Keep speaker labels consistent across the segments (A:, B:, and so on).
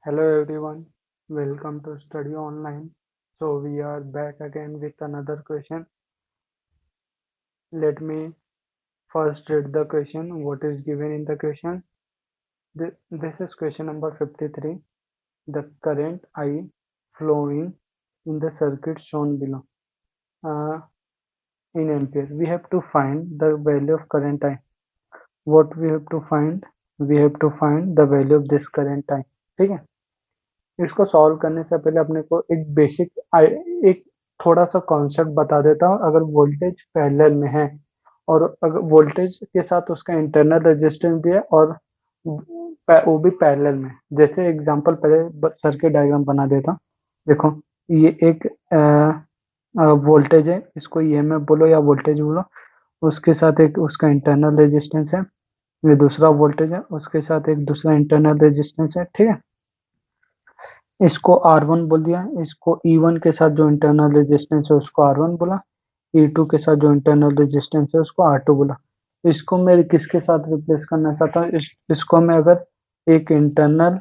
A: Hello everyone, welcome to Study Online. So we are back again with another question. Let me first read the question. What is given in the question? This is question number 53. The current I flowing in the circuit shown below. Uh, in ampere, we have to find the value of current I. What we have to find? We have to find the value of this current I. ठीक है, इसको solve करने से पहले अपने को एक basic एक थोड़ा सा कॉन्सेप्ट बता देता हूँ। अगर वोल्टेज पैरेलल में है और अगर वोल्टेज के साथ उसका इंटरनल रेजिस्टेंस भी है और वो भी पैरेलल में, जैसे एग्जांपल पहले सर्किट डायग्राम बना देता हूँ। देखो, ये एक वोल्टेज है, इसको ईएमएफ बोलो या वोल्टेज बोलो, उसके साथ एक उसका इंटरनल रेजिस्टेंस है। ये दूसरा वोल्टेज है, उसके साथ एक दूसरा इंटरनल रेजिस्टेंस है। ठीक है, इसको R1 बोल दिया, इसको E1 के साथ जो इंटरनल रेजिस्टेंस है उसको R1 बोला, E2 के साथ जो इंटरनल रेजिस्टेंस है उसको R2 बोला। इसको मैं किसके साथ रिप्लेस करना चाहता हूँ? इसको मैं अगर एक इंटरनल,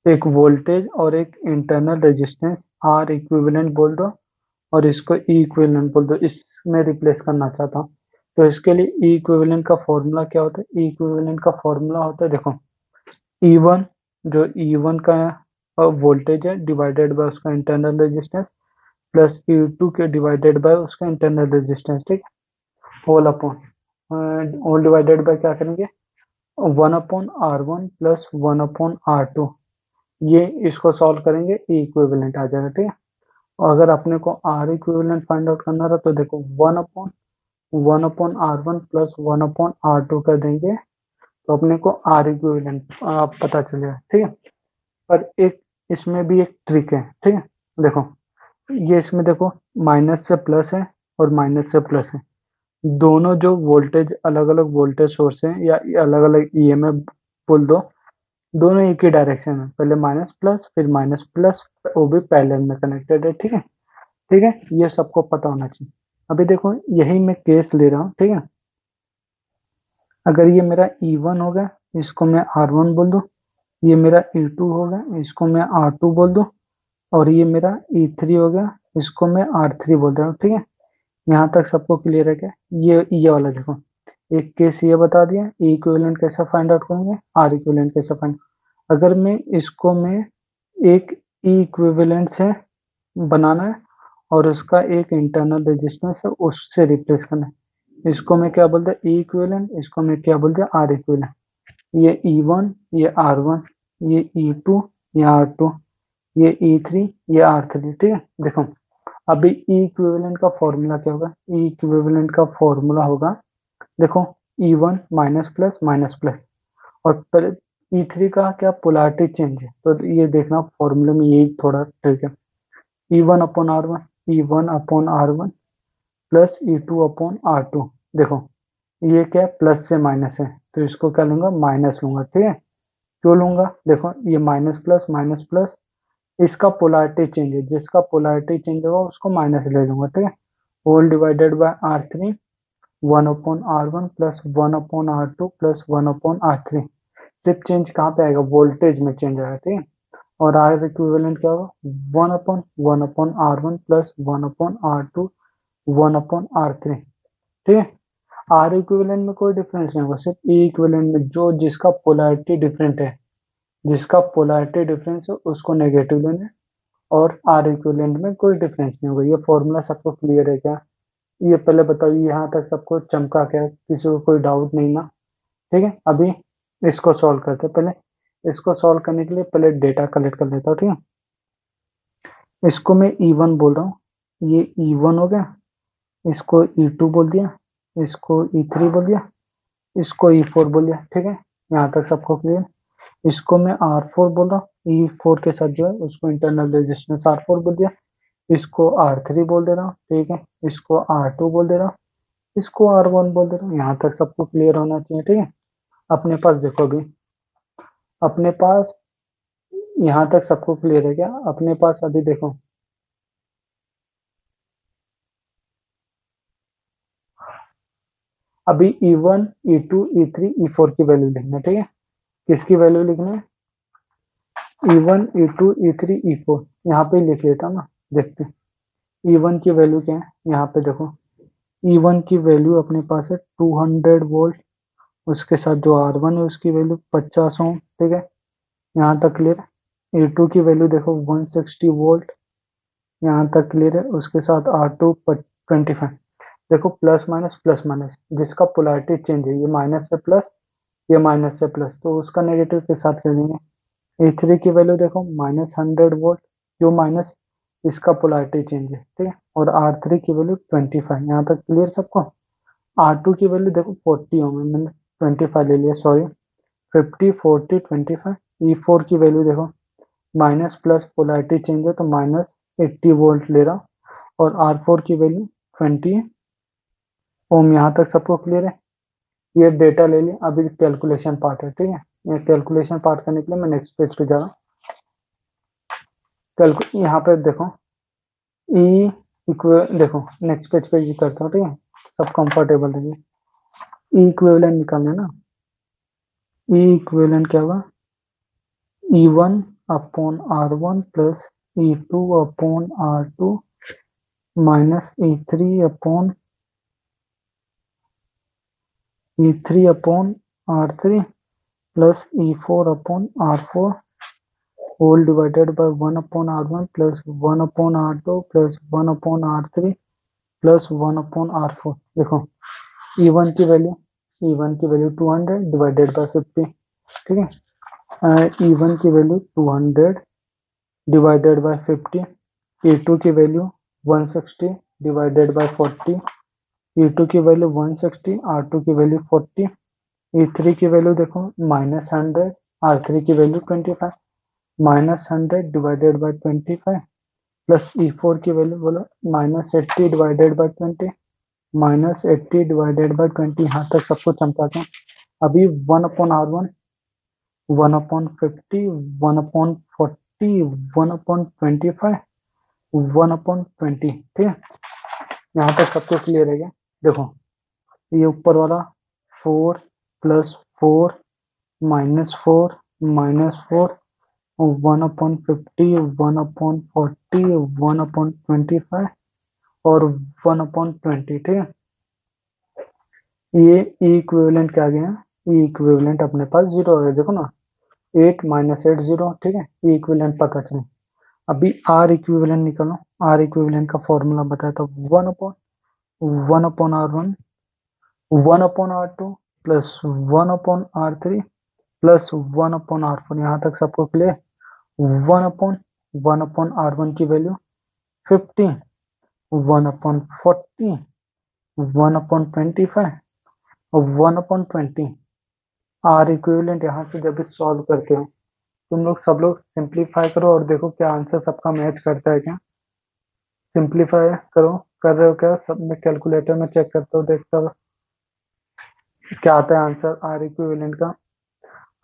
A: एक वोल्टेज और एक इंटरनल रेजिस्टेंस R इक्विवेलेंट बोल दो और इसको E इक्विवेलेंट बोल दो, इसमें रिप्लेस करना चाहता हूँ। तो इसके लिए E इक्विवेलेंट का फॉर्मूला क्या होता है? E इक्विवेलेंट का फॉर्मूला होता है, देखो, E1 जो E1 का वोल्टेज है डिवाइडेड बाय उसका इंटरनल रेजिस्टेंस प्लस E2 के डिवाइडेड बाय उसका इंटरनल रेजिस्टेंस। ठीक है, whole upon whole divided by क्या करेंगे? 1/R1 plus 1/R2। ये इसको सॉल्व करेंगे, E इक्विवेलेंट आ जाएगा। ठीक है, और अगर अपने को R इक्विवेलेंट फाइंड आउट करना रहा तो देखो 1/1/R1 प्लस 1/R2 कर देंगे तो अपने को R इक्विवेलेंट पता चलेगा। ठीक है, पर एक इसमें भी एक ट्रिक है। ठीक है, देखो, ये इसमें देखो माइनस से प्लस है और माइनस से प्लस है, दोनों जो वोल्टेज अलग अलग वोल्टेज सोर्स है या अलग अलग ईएमएफ बोल दो, दोनों एक ही डायरेक्शन में, पहले माइनस प्लस फिर माइनस प्लस, वो भी पैरेलल में कनेक्टेड है। ठीक है, ठीक है, ये सबको पता होना चाहिए। अभी देखो, यही मैं केस ले रहा हूँ। ठीक है, अगर ये मेरा E1 होगा, इसको मैं R1 बोल दूं, ये मेरा E2 होगा, इसको मैं R2 बोल दूं, और ये मेरा E3 हो गया, इसको मैं R3 बोल रहा हूँ। ठीक है, यहाँ तक सबको क्लियर है क्या? ये वाला देखो, एक केस ये बता दिया, E इक्विवेलेंट कैसे फाइंड आउट करेंगे, R इक्विवेलेंट कैसे फाइंड। अगर मैं इसको मैं एक E इक्विवेलेंट से बनाना है और उसका एक इंटरनल रेजिस्टेंस है उससे रिप्लेस करना है, इसको मैं क्या बोलते हैं? E इक्विवेलेंट, इसको मैं क्या बोलते हैं? R equivalent. ये E1, ये R1, ये E2, ये R2, ये E3, ये R3। ठीक है, देखो, अभी E इक्विवेलेंट का फॉर्मूला क्या होगा? E इक्विवेलेंट का फॉर्मूला होगा, देखो, E1 minus plus minus plus, और पहले E3 का क्या पोलैरिटी चेंज है, तो ये देखना फॉर्मूले में यही थोड़ा ट्रिक है। E1/R1 plus E2/R2। देखो, ये क्या है? प्लस से माइनस है, तो इसको क्या लूंगा? माइनस लूंगा। ठीक है, क्यों लूंगा? देखो, ये माइनस प्लस, इसका पोलैरिटी चेंज है, जिसका पोलैरिटी चेंज होगा उसको माइनस ले लूंगा। ठीक है, whole divided by R3, 1/R1 plus 1/R2 plus 1/R3। सिर्फ चेंज कहाँ पे आएगा? वोल्टेज में चेंज आएगा। ठीक है, और R इक्विवेलेंट क्या होगा? 1/1/R1 plus 1/R2 1/R3। ठीक है, R इक्विवेलेंट में कोई डिफरेंस नहीं होगा, सिर्फ E इक्विवेलेंट में जो जिसका पोलैरिटी डिफरेंट है, जिसका पोलैरिटी डिफरेंस है उसको नेगेटिव लेना है, और R इक्विवेलेंट में कोई डिफरेंस नहीं होगा। ये फॉर्मूला सबको क्लियर है क्या? ये पहले बताओ, यहाँ तक सबको चमका क्या? किसी को कोई डाउट नहीं ना? ठीक है, अभी इसको सॉल्व करते हैं। पहले इसको सॉल्व करने के लिए पहले डेटा कलेक्ट कर लेता हूँ। ठीक है, इसको मैं E1 बोल रहा हूँ, ये E1 हो गया, इसको E2 बोल दिया, इसको E3 बोल दिया, इसको E4 बोल दिया। ठीक है, यहाँ तक सबको क्लियर। इसको मैं R4 बोल रहा हूँ, E4 के साथ जो है उसको इंटरनल रेजिस्टेंस R4 बोल दिया, इसको R3 बोल दे रहा हूँ। ठीक है, इसको R2 बोल दे रहा हूँ, इसको R1 बोल दे रहा हूँ। यहाँ तक सबको क्लियर होना चाहिए। ठीक है, अपने पास देखो, अभी अपने पास यहाँ तक सबको क्लियर है क्या? अपने पास अभी देखो, अभी E1, E2, E3, E4 की वैल्यू लिखना है। ठीक है, किसकी वैल्यू लिखना है? E1 E2 E3 E4 यहाँ पे लिख लेता हूँ ना। देखते हैं E1 की वैल्यू क्या है। यहाँ पे देखो E1 की वैल्यू अपने पास है 200 वोल्ट। उसके साथ जो R1 है उसकी वैल्यू 50 ओम। ठीक है, यहाँ तक क्लियर है। E2 की वैल्यू देखो 160 वोल्ट। यहाँ तक क्लियर है। उसके साथ R2 25। देखो प्लस माइनस जिसका पोलैरिटी चेंज है, ये माइनस से प्लस, ये माइनस से प्लस, तो उसका नेगेटिव के साथ ले लेंगे। E3 की वैल्यू देखो -100 वोल्ट, जो माइनस, इसका पोलैरिटी चेंज है। ठीक है, और R3 की वैल्यू 25। यहाँ तक क्लियर सबको। R2 की वैल्यू देखो 40 ओम है, मैंने 25 ले लिया, सॉरी। 50 40 25। E4 की वैल्यू देखो माइनस प्लस पोलैरिटी चेंज है तो -80 वोल्ट ले रहा। और R4 की वैल्यू 20 ओम। यहाँ तक सबको क्लियर है। ये डेटा ले लिया। अभी कैलकुलेशन पार्ट है। ठीक है, ये कैलकुलेशन पार्ट करने के लिए मैं नेक्स्ट पेज पे जा रहा हूँ। यहाँ पे देखो ई देखो नेक्स्ट पेज पे ये करता हूँ। ठीक है, सब कंफर्टेबल रहिए। ई इक्विवेलेंट निकालना है ना। ई इक्विवेलेंट क्या होगा, E1 upon R1 plus E2 upon R2 minus E3 upon R3 plus E4 upon R4 whole divided by 1 upon R1 plus 1 upon R2 plus 1 upon R3 plus 1 upon R4। देखो E1 की value, E1 की value 200 divided by 50। ठीक है, E1 की value 200 divided by 50। E2 की value 160 divided by 40। E2 की value 160, R2 की value 40। E3 की वैल्यू देखो -100, R3 की value 25। -100 divided by 25 plus E4 की वैल्यू बोलो -80 डिवाइडेड बाय 20। -80 divided by 20। यहाँ तक सबको चमकाते हैं। अभी 1 upon R1, 1 upon 50, 1 upon 40, 1 upon 25, 1 upon 20। ठीक है, यहाँ तक सबको क्लियर है क्या। देखो ये ऊपर वाला 4 प्लस 4 -4 -4, 1 अपॉन 50, 1 अपॉन 40, 1 अपॉन 25 और 1 अपॉन 20। ठीक है, ये ई इक्विवेलेंट क्या गया, ई इक्विवेलेंट अपने पास 0 है। देखो ना 8 -8 0। ठीक है, ई इक्विवेलेंट पता चले। अभी आर इक्विवेलेंट निकालो। आर इक्विवेलेंट का फॉर्मूला बताया था 1 upon R1, 1 upon R2 plus 1 upon R3 plus 1 upon R4। यहाँ तक सबको क्लियर। 1 अपॉन R1 की वैल्यू 50, 1 अपॉन 40, 1 अपॉन 25 और 1 अपॉन 20। आर इक्विवेलेंट यहाँ से जब भी सॉल्व करते हो तुम लोग सब लोग सिंप्लीफाई करो और देखो क्या आंसर सबका मैच करता है क्या। सिंप्लीफाई करो, कर रहे हो क्या सब। मैं कैलकुलेटर में चेक करता हूँ, देखता हूँ क्या आता है आंसर आर इक्विवेलेंट का।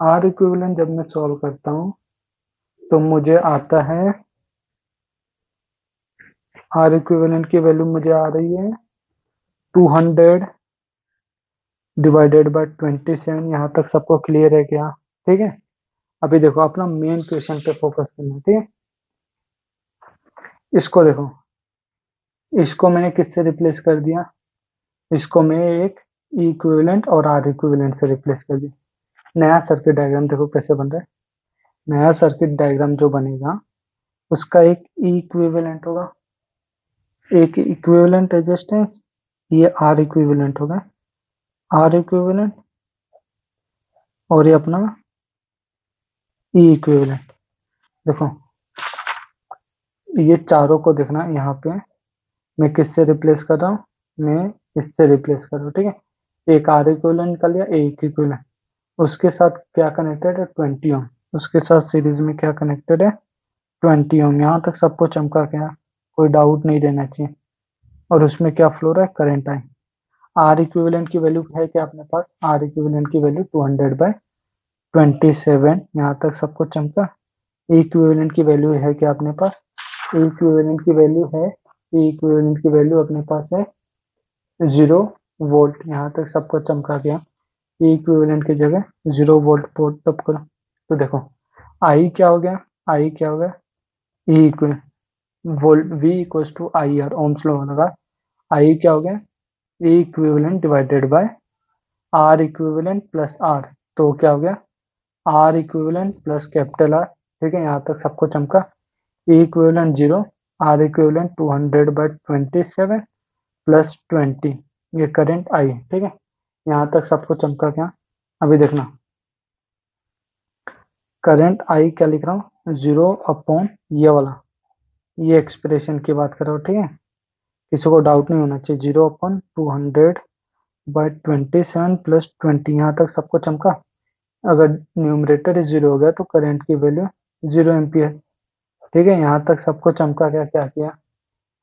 A: आर इक्विवेलेंट जब मैं सॉल्व करता हूँ तो मुझे आता है, आर इक्विवेलेंट की वैल्यू मुझे आ रही है 200 डिवाइडेड बाय 27। यहाँ तक सबको क्लियर है क्या। ठीक है, अभी देखो अपना मेन क्वेश्चन पे फोकस करना है। ठीक है, इसको देखो, इसको मैंने किससे रिप्लेस कर दिया, इसको मैं एक इक्विवेलेंट और आर इक्विवेलेंट से रिप्लेस कर दिया। नया सर्किट डायग्राम देखो कैसे बन रहा है। नया सर्किट डायग्राम जो बनेगा उसका एक इक्विवेलेंट होगा, एक इक्विवेलेंट रेजिस्टेंस, ये आर इक्विवेलेंट होगा, आर इक्विवेलेंट, और ये अपना ई इक्विवेलेंट। देखो ये चारों को देखना यहाँ पे मैं किससे रिप्लेस कर रहा हूँ, मैं इससे रिप्लेस कर रहा हूँ। ठीक है, एक आर इक्विवेलेंट निकल गया, एक इक्विवेलेंट। उसके साथ क्या कनेक्टेड है 20 ओम, उसके साथ सीरीज में क्या कनेक्टेड है 20 ओम। यहाँ तक सबको चमका क्या, कोई डाउट नहीं देना चाहिए। और उसमें क्या फ्लो रहा है, करंट आई। आर इक्विवेलेंट की वैल्यू है क्या अपने पास, आर इक्विवेलेंट की वैल्यू 200 बाय 27। यहाँ तक सबको चमका। इक्विवेलेंट की वैल्यू है क्या अपने पास, इक्विवेलेंट की वैल्यू है, इक्विवेलेंट की वैल्यू अपने पास है 0 वोल्ट। यहाँ तक सबको चमका गया। इक्विवेलेंट की जगह 0 वोल्ट पुट अप करो तो देखो आई क्या हो गया, आई क्या होगा, E equal volt V equals to I R, ohm's law लगा, आई क्या हो गया, E equivalent divided by R equivalent plus R, तो क्या हो गया, R equivalent plus capital R. ठीक है, यहाँ तक सबको चमका। E equivalent 0, R equivalent 200/27 plus 20, ये करंट आई। ठीक है, यहाँ तक सबको चमका क्या। अभी देखना, करंट आई क्या लिख रहा हूँ, 0 अपॉन ये वाला, ये एक्सप्रेशन की बात कर रहा हूँ। ठीक है, किसी को डाउट नहीं होना चाहिए, 0/200/27 प्लस 20, यहाँ तक सबको चमका। अगर न्यूमरेटर 0 हो गया तो करंट की वैल्यू 0 एम्पियर। ठीक है, यहाँ तक सबको चमका। क्या क्या किया,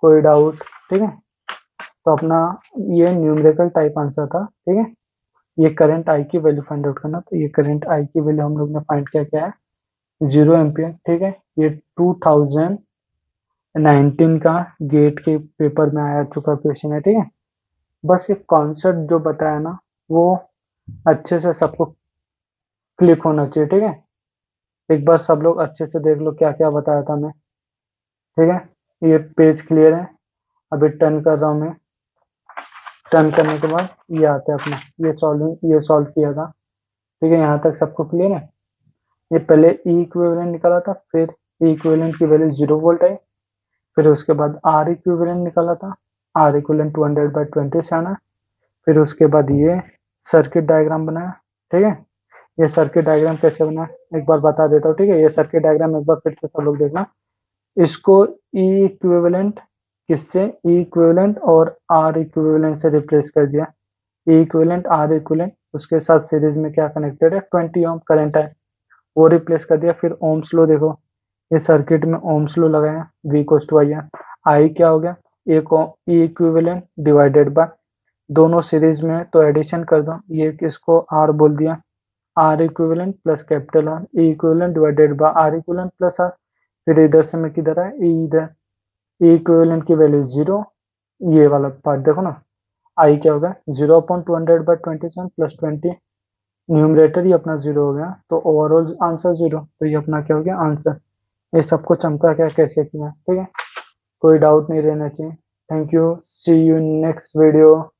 A: कोई डाउट। ठीक है, तो अपना ये न्यूमेरिकल टाइप आंसर था। ठीक है, ये करंट आई की वैल्यू फाइंड आउट करना, तो ये करंट आई की वैल्यू हम लोग ने फाइंड किया, क्या है, 0 एम्पियर। ठीक है, ये 2019 का गेट के पेपर में आया चुका क्वेश्चन है। ठीक है, बस ये कॉन्सेप्ट जो बताया ना, वो अच्छे से सबको क्लिक होना चाहिए। ठीक है, एक बार सब लोग अच्छे से देख लो क्या क्या बताया था मैं। ठीक है, ये पेज क्लियर है। अभी टर्न कर रहा हूँ मैं। टर्न करने के बाद ये आता है अपना, ये सॉल्व किया था। ठीक है, यहाँ तक सबको क्लियर है। ये पहले ई इक्विवेलेंट निकाला था, फिर ई इक्विवेलेंट की वैल्यू 0 वोल्ट आई, फिर उसके बाद आर इक्विवेलेंट निकाला था, आर इक्विवेलेंट 200/27 है। फिर उसके बाद ये सर्किट डायग्राम बनाया। ठीक है, ये सर्किट डायग्राम कैसे बना एक बार बता देता हूँ। ठीक है, ये सर्किट डायग्राम एक बार फिर से सब लोग देखना। इसको ई इक्विवेलेंट किससे, ई इक्विवेलेंट और आर इक्विवेलेंट से रिप्लेस कर दिया। ई इक्विवेलेंट आर इक्विवेलेंट, उसके साथ सीरीज में क्या कनेक्टेड है, 20 ओम करंट है, वो रिप्लेस कर दिया। फिर ओम्स लो देखो, ये सर्किट में ओम्स लो लगाया, वी इक्वल्स टू आई है। आई क्या हो गया, एक ई इक्विवेलेंट डिवाइडेड बाय, दोनों सीरीज में है तो एडिशन कर दो, ये किसको आर बोल दिया, R equivalent plus capital R, E equivalent divided by R equivalent plus R. फिर इधर से मैं किधर है, ई इधर, ई इक्विवेलेंट की वैल्यू 0, ये वाला पार्ट देखो ना, आई क्या होगा, 0/200/27 प्लस 20, न्यूमरेटर ही अपना 0 हो गया, तो ओवरऑल आंसर 0, तो ये अपना क्या हो गया आंसर। ये सबको चमका क्या कैसे किया। ठीक है, कोई डाउट नहीं रहना चाहिए। Thank you, see you next video.